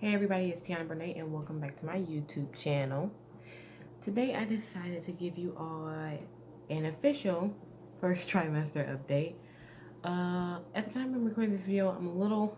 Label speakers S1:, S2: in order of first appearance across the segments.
S1: Hey everybody, it's Teanna Branae and welcome back to my YouTube channel. Today I decided to give you all an official first trimester update. At the time I'm recording this video, I'm a little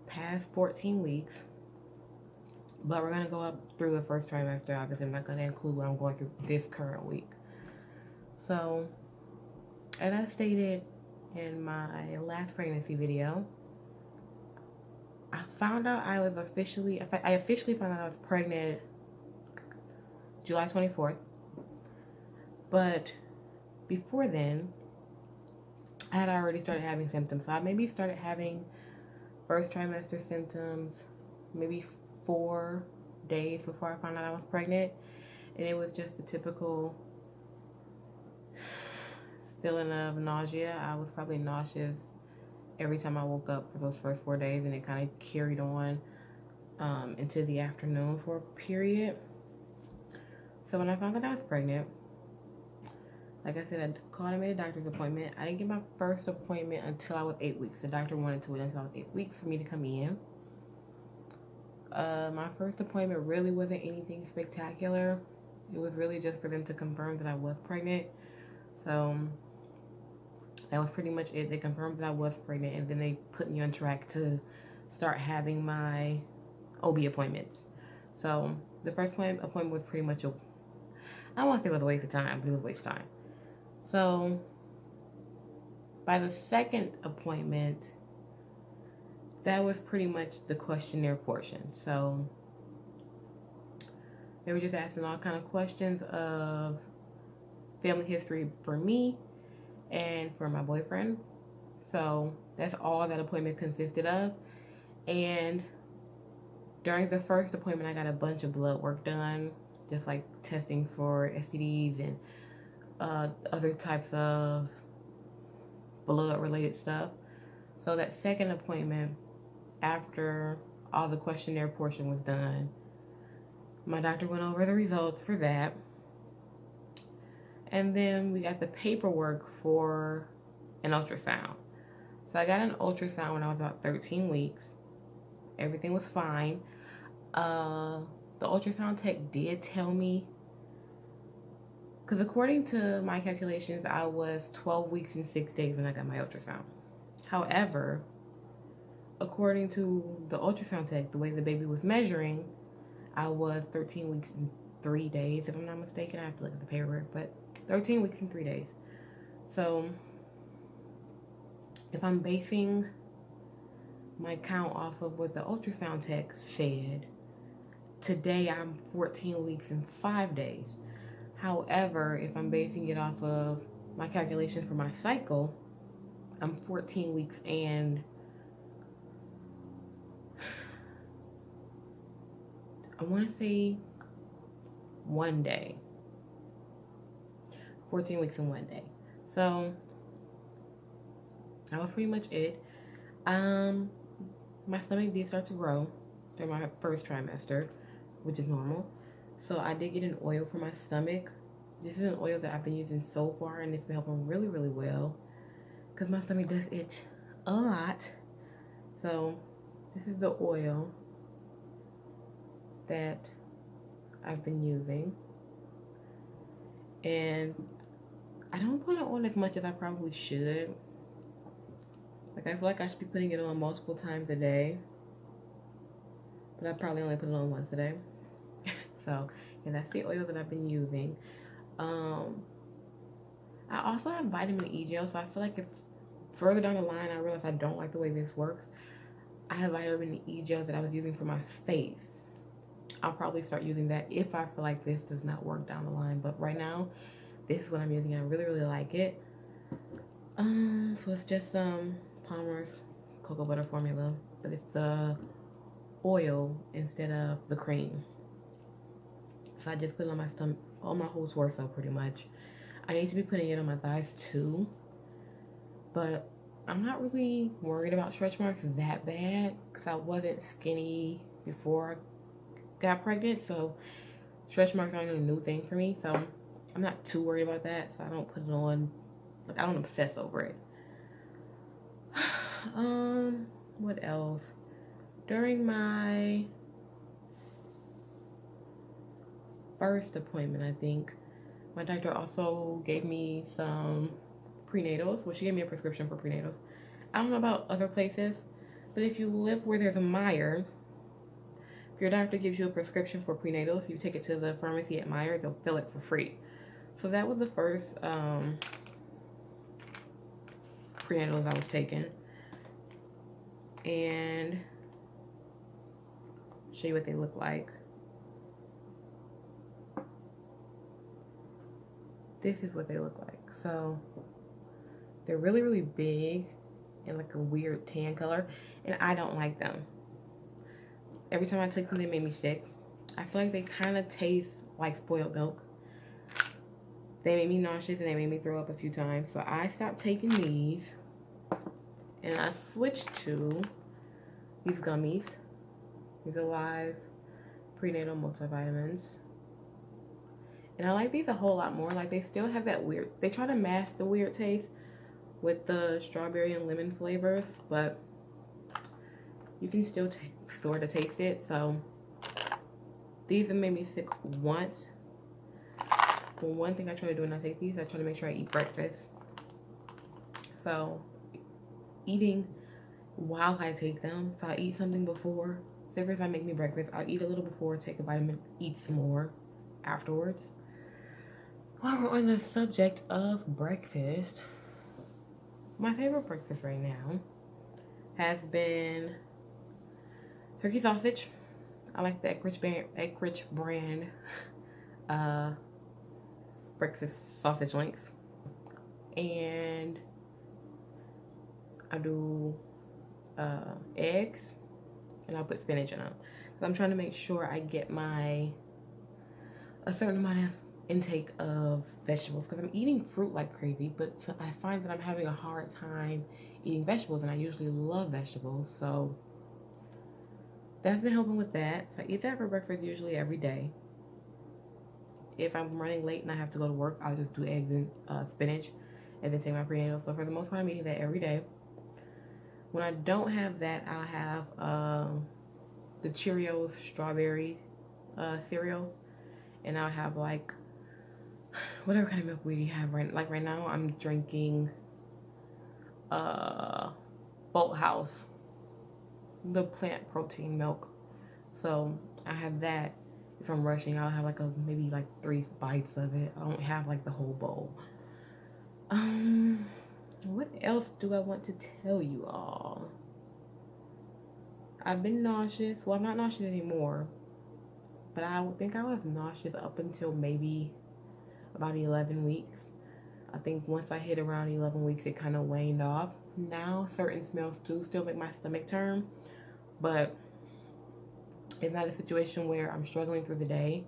S1: past 14 weeks, but we're going to go up through the first trimester. Obviously I'm not going to include what I'm going through this current week. So, as I stated in my last pregnancy video, I found out I officially found out I was pregnant July 24th. But before then, I had already started having symptoms. So I maybe started having first trimester symptoms maybe 4 days before I found out I was pregnant. And it was just the typical feeling of nausea. I was probably nauseous every time I woke up for those first 4 days, and it kind of carried on into the afternoon for a period. So when I found out I was pregnant, like I said, I called and made a doctor's appointment. I didn't get my first appointment until I was 8 weeks. The doctor wanted to wait until I was 8 weeks for me to come in. My first appointment really wasn't anything spectacular. It was really just for them to confirm that I was pregnant. So that was pretty much it. They confirmed that I was pregnant, and then they put me on track to start having my OB appointments. So the first appointment was pretty much I don't want to say it was a waste of time, but it was a waste of time. So by the second appointment, that was pretty much the questionnaire portion. So they were just asking all kind of questions of family history for me and for my boyfriend. So that's all that appointment consisted of. And during the first appointment, I got a bunch of blood work done, just like testing for STDs and other types of blood related stuff. So that second appointment, after all the questionnaire portion was done, my doctor went over the results for that. And then we got the paperwork for an ultrasound. So I got an ultrasound when I was about 13 weeks. Everything was fine. The ultrasound tech did tell me, because according to my calculations, I was 12 weeks and 6 days when I got my ultrasound. However, according to the ultrasound tech, the way the baby was measuring, I was 13 weeks and 3 days, if I'm not mistaken. I have to look at the paperwork, but 13 weeks and 3 days. So if I'm basing my count off of what the ultrasound tech said, today I'm 14 weeks and 5 days. However, if I'm basing it off of my calculations for my cycle, I'm 14 weeks and I want to say 1 day. 14 weeks and 1 day. So that was pretty much it. My stomach did start to grow during my first trimester, which is normal. So I did get an oil for my stomach. This is an oil that I've been using so far, and it's been helping really, really well because my stomach does itch a lot. So this is the oil that I've been using, and I don't put it on as much as I probably should. Like, I feel like I should be putting it on multiple times a day, but I probably only put it on once a day. So, and that's the oil that I've been using. I also have vitamin E gel, so I feel like if further down the line I realize I don't like the way this works, I have vitamin E gels that I was using for my face. I'll probably start using that if I feel like this does not work down the line. But right now, this is what I'm using, and I really, really like it. So it's just Palmer's cocoa butter formula, but it's the oil instead of the cream. So I just put it on my stomach, on my whole torso pretty much. I need to be putting it on my thighs too, but I'm not really worried about stretch marks that bad because I wasn't skinny before I got pregnant, so stretch marks aren't a new thing for me. So I'm not too worried about that. So I don't put it on, like, I don't obsess over it. What else? During my first appointment, I think, my doctor also gave me some prenatals. Well, she gave me a prescription for prenatals. I don't know about other places, but if you live where there's a Meijer, if your doctor gives you a prescription for prenatals, you take it to the pharmacy at Meijer, they'll fill it for free. So that was the first prenatals I was taking. And I'll show you what they look like. This is what they look like. So they're really, really big and like a weird tan color, and I don't like them. Every time I took them, they made me sick. I feel like they kind of taste like spoiled milk. They made me nauseous and they made me throw up a few times. So I stopped taking these and I switched to these gummies. These are live prenatal multivitamins. And I like these a whole lot more. Like, they still have that weird, they try to mask the weird taste with the strawberry and lemon flavors, but you can still sort of taste it. So these have made me sick once. But one thing I try to do when I take these, I try to make sure I eat breakfast. So eating while I take them, so I eat something before. Say first I make me breakfast, I'll eat a little before, take a vitamin, eat some more afterwards. While we're on the subject of breakfast, my favorite breakfast right now has been turkey sausage. I like the Eckrich brand breakfast sausage links. And I do eggs, and I'll put spinach in them. So I'm trying to make sure I get a certain amount of intake of vegetables, because I'm eating fruit like crazy, but I find that I'm having a hard time eating vegetables, and I usually love vegetables. So that's been helping with that. So I eat that for breakfast usually every day. If I'm running late and I have to go to work, I'll just do eggs and spinach and then take my prenatals. But for the most part, I'm eating that every day. When I don't have that, I'll have the Cheerios strawberry cereal, and I'll have like whatever kind of milk we have right now. I'm drinking Bolt House, the plant protein milk. So I have that. If I'm rushing, I'll have like maybe 3 bites of it. I don't have like the whole bowl. What else do I want to tell you all? I've been nauseous. Well, I'm not nauseous anymore, but I think I was nauseous up until maybe about 11 weeks. I think once I hit around 11 weeks, it kind of waned off. Now, certain smells do still make my stomach turn, but it's not a situation where I'm struggling through the day.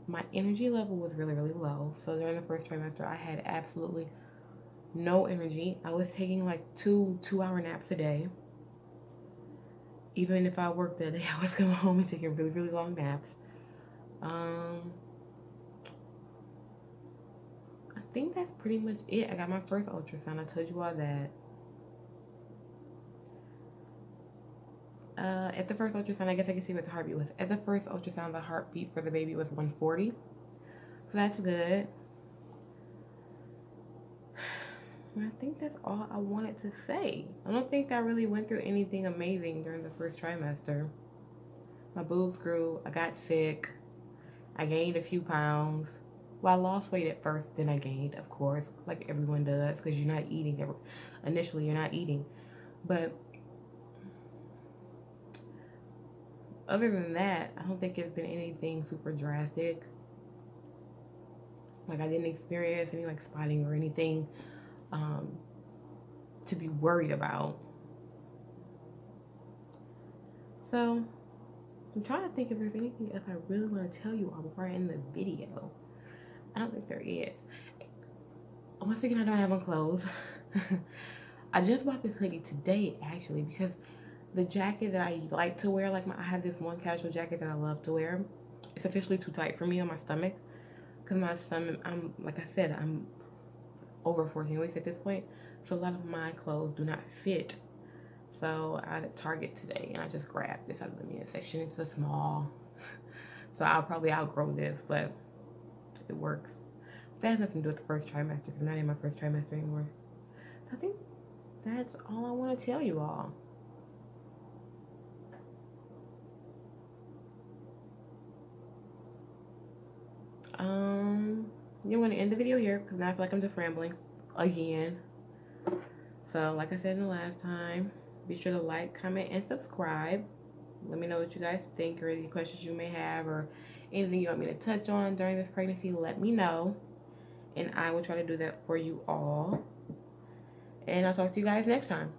S1: My energy level was really, really low. So during the first trimester, I had absolutely no energy. I was taking like two-hour naps a day. Even if I worked that day, I was coming home and taking really, really long naps. I think that's pretty much it. I got my first ultrasound. I told you all that. At the first ultrasound, I guess I can see what the heartbeat was. At the first ultrasound, the heartbeat for the baby was 140. So that's good. And I think that's all I wanted to say. I don't think I really went through anything amazing during the first trimester. My boobs grew. I got sick. I gained a few pounds. Well, I lost weight at first, then I gained, of course, like everyone does, because you're not eating. Initially, you're not eating. But other than that, I don't think it's been anything super drastic. Like, I didn't experience any like spotting or anything to be worried about. So I'm trying to think if there's anything else I really want to tell you all before I end the video. I don't think there is. Once again, I don't have on clothes. I just bought this hoodie today, actually, because the jacket that I like to wear, I have this one casual jacket that I love to wear. It's officially too tight for me on my stomach, because my stomach, like I said, I'm over 14 weeks at this point, so a lot of my clothes do not fit. So I at Target today, and I just grabbed this out of the men's section. It's a small, so I'll probably outgrow this, but it works. That has nothing to do with the first trimester because I'm not in my first trimester anymore. So I think that's all I want to tell you all. I'm going to end the video here because now I feel like I'm just rambling again. So like I said in the last time, be sure to like, comment, and subscribe. Let me know what you guys think or any questions you may have or anything you want me to touch on during this pregnancy. Let me know, and I will try to do that for you all. And I'll talk to you guys next time.